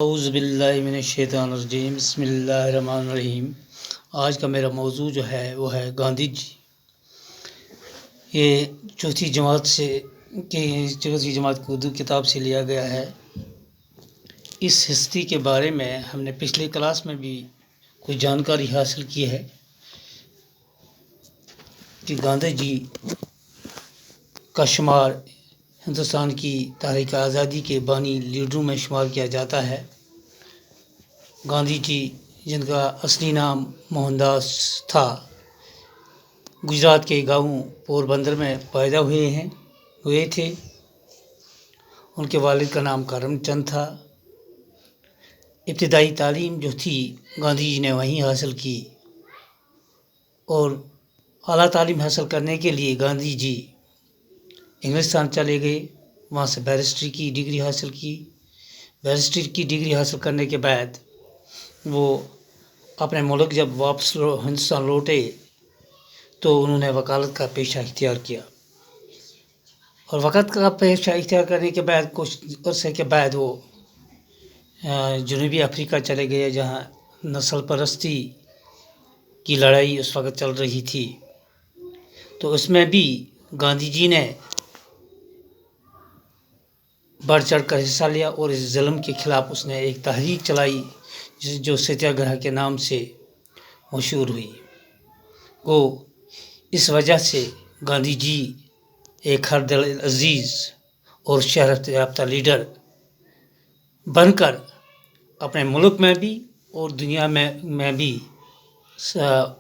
اعوذ باللہ من الشیطان الرجیم، بسم اللہ الرحمن الرحیم۔ آج کا میرا موضوع جو ہے وہ ہے گاندھی جی۔ یہ چوتھی جماعت کی اردو کتاب سے لیا گیا ہے۔ اس ہستی کے بارے میں ہم نے پچھلی کلاس میں بھی کچھ جانکاری حاصل کی ہے کہ گاندھی جی کا شمار ہندوستان کی تحریک آزادی کے بانی لیڈروں میں شمار کیا جاتا ہے۔ گاندھی جی، جن کا اصلی نام موہن داس تھا، گجرات کے گاؤں پور بندر میں پیدا ہوئے تھے۔ ان کے والد کا نام کرم چند تھا۔ ابتدائی تعلیم جو تھی گاندھی جی نے وہیں حاصل کی، اور اعلیٰ تعلیم حاصل کرنے کے لیے گاندھی جی انگلستان چلے گئے۔ وہاں سے بیرسٹری کی ڈگری حاصل کی۔ بیرسٹری کی ڈگری حاصل کرنے کے بعد وہ اپنے ملک جب واپس ہندوستان لوٹے تو انہوں نے وکالت کا پیشہ اختیار کیا، اور وکالت کا پیشہ اختیار کرنے کے بعد کچھ عرصے کے بعد وہ جنوبی افریقہ چلے گئے، جہاں نسل پرستی کی لڑائی اس وقت چل رہی تھی۔ تو اس میں بھی گاندھی جی نے بڑھ چڑھ کر حصہ لیا، اور اس ظلم کے خلاف اس نے ایک تحریک چلائی جو ستیہ گرہ کے نام سے مشہور ہوئی۔ اس وجہ سے گاندھی جی ایک ہر دل عزیز اور شہرت یافتہ لیڈر بن کر اپنے ملک میں بھی اور دنیا میں بھی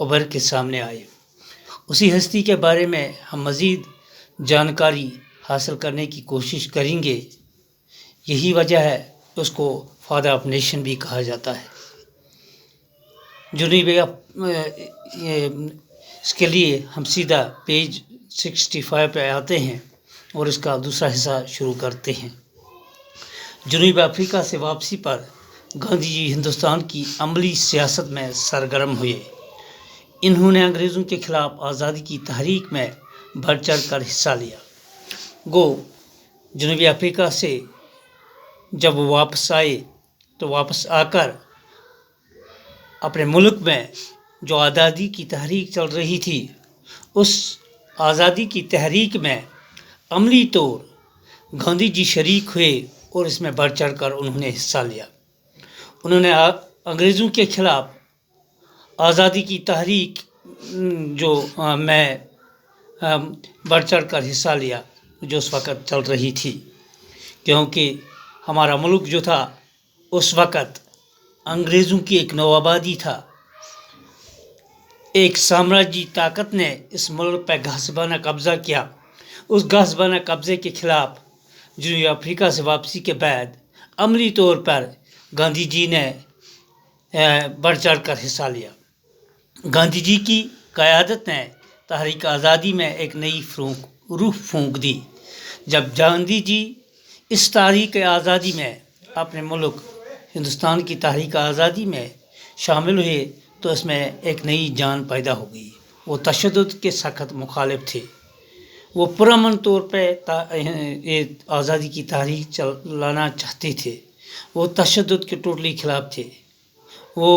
ابھر کے سامنے آئے۔ اسی ہستی کے بارے میں ہم مزید جانکاری حاصل کرنے کی کوشش کریں گے۔ یہی وجہ ہے اس کو فادر آف نیشن بھی کہا جاتا ہے۔ اس کے لیے ہم سیدھا پیج 65 پہ آتے ہیں اور اس کا دوسرا حصہ شروع کرتے ہیں۔ جنوبی افریقہ سے واپسی پر گاندھی جی ہندوستان کی عملی سیاست میں سرگرم ہوئے۔ انہوں نے انگریزوں کے خلاف آزادی کی تحریک میں بڑھ چڑھ کر حصہ لیا۔ جنوبی افریقہ سے جب وہ واپس آئے تو واپس آ کر اپنے ملک میں جو آزادی کی تحریک چل رہی تھی، اس آزادی کی تحریک میں عملی طور گاندھی جی شریک ہوئے، اور اس میں بڑھ چڑھ کر انہوں نے حصہ لیا۔ انہوں نے انگریزوں کے خلاف آزادی کی تحریک میں بڑھ چڑھ کر حصہ لیا جو اس وقت چل رہی تھی، کیونکہ ہمارا ملک جو تھا اس وقت انگریزوں کی ایک نوآبادی تھا۔ ایک سامراجی طاقت نے اس ملک پہ غصبانہ قبضہ کیا۔ اس غصبانہ قبضے کے خلاف جنوبی افریقہ سے واپسی کے بعد عملی طور پر گاندھی جی نے بڑھ چڑھ کر حصہ لیا۔ گاندھی جی کی قیادت نے تحریک آزادی میں ایک نئی روح پھونک دی۔ جب گاندھی جی اس تحریک آزادی میں اپنے ملک ہندوستان کی تحریک آزادی میں شامل ہوئے تو اس میں ایک نئی جان پیدا ہو گئی۔ وہ تشدد کے سخت مخالف تھے۔ وہ پرامن طور پہ آزادی کی تحریک چلانا چاہتے تھے۔ وہ تشدد کے ٹوٹلی خلاف تھے۔ وہ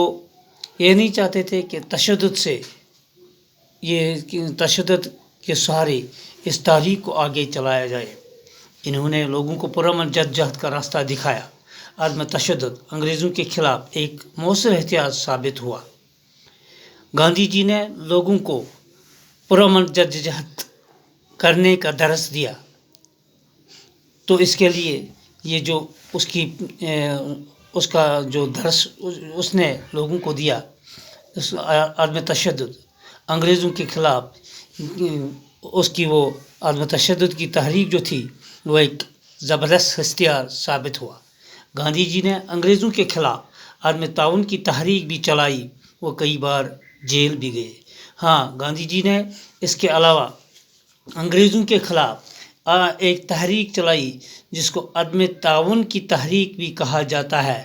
یہ نہیں چاہتے تھے کہ تشدد کے سہارے اس تحریک کو آگے چلایا جائے۔ انہوں نے لوگوں کو پرامن جدوجہد کا راستہ دکھایا۔ عدم تشدد انگریزوں کے خلاف ایک مؤثر ہتھیار ثابت ہوا۔ گاندھی جی نے لوگوں کو پرامن جدوجہد کرنے کا درس دیا، تو اس کے لیے یہ جو اس کا جو درس اس نے لوگوں کو دیا، عدم تشدد انگریزوں کے خلاف، اس کی وہ عدم تشدد کی تحریک جو تھی وہ ایک زبردست ہتھیار ثابت ہوا۔ گاندھی جی نے انگریزوں کے خلاف عدم تعاون کی تحریک بھی چلائی۔ وہ کئی بار جیل بھی گئے۔ گاندھی جی نے اس کے علاوہ انگریزوں کے خلاف ایک تحریک چلائی جس کو عدم تعاون کی تحریک بھی کہا جاتا ہے۔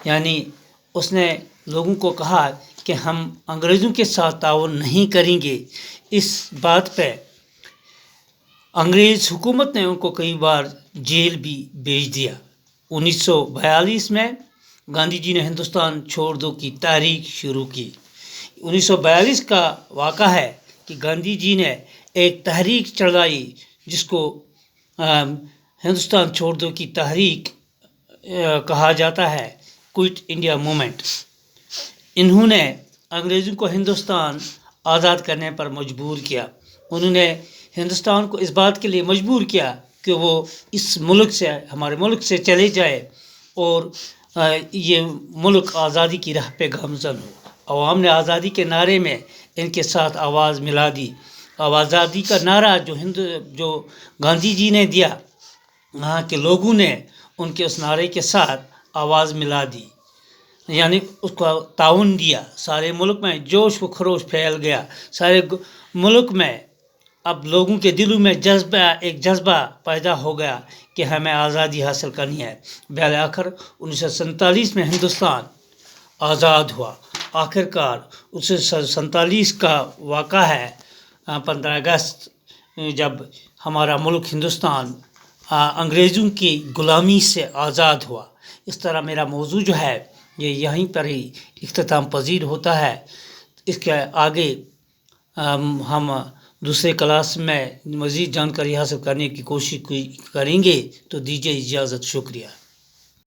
یعنی اس نے لوگوں کو کہا کہ ہم انگریزوں کے ساتھ تعاون نہیں کریں گے۔ اس بات پہ انگریز حکومت نے ان کو کئی بار جیل بھی بھیج دیا۔ 1942 میں گاندھی جی نے ہندوستان چھوڑ دو کی تحریک شروع کی۔ 1942 کا واقعہ ہے کہ گاندھی جی نے ایک تحریک چلائی جس کو ہندوستان چھوڑ دو کی تحریک کہا جاتا ہے، کوئٹ انڈیا موومنٹ۔ انہوں نے انگریزوں کو ہندوستان آزاد کرنے پر مجبور کیا۔ انہوں نے ہندوستان کو اس بات کے لیے مجبور کیا کہ وہ اس ملک سے، ہمارے ملک سے چلے جائے اور یہ ملک آزادی کی راہ پہ گامزن ہو۔ عوام نے آزادی کے نعرے میں ان کے ساتھ آواز ملا دی۔ آزادی کا نعرہ جو گاندھی جی نے دیا، وہاں کے لوگوں نے ان کے اس نعرے کے ساتھ آواز ملا دی، یعنی اس کو تعاون دیا۔ سارے ملک میں جوش و خروش پھیل گیا۔ سارے ملک میں اب لوگوں کے دلوں میں ایک جذبہ پیدا ہو گیا کہ ہمیں آزادی حاصل کرنی ہے۔ بالآخر 1947 میں ہندوستان آزاد ہوا۔ آخر کار 1947 کا واقعہ ہے 15 اگست، جب ہمارا ملک ہندوستان انگریزوں کی غلامی سے آزاد ہوا۔ اس طرح میرا موضوع جو ہے یہ یہیں پر ہی اختتام پذیر ہوتا ہے۔ اس کے آگے ہم دوسرے کلاس میں مزید جانکاری حاصل کرنے کی کوشش کریں گے، تو دیجیے اجازت، شکریہ۔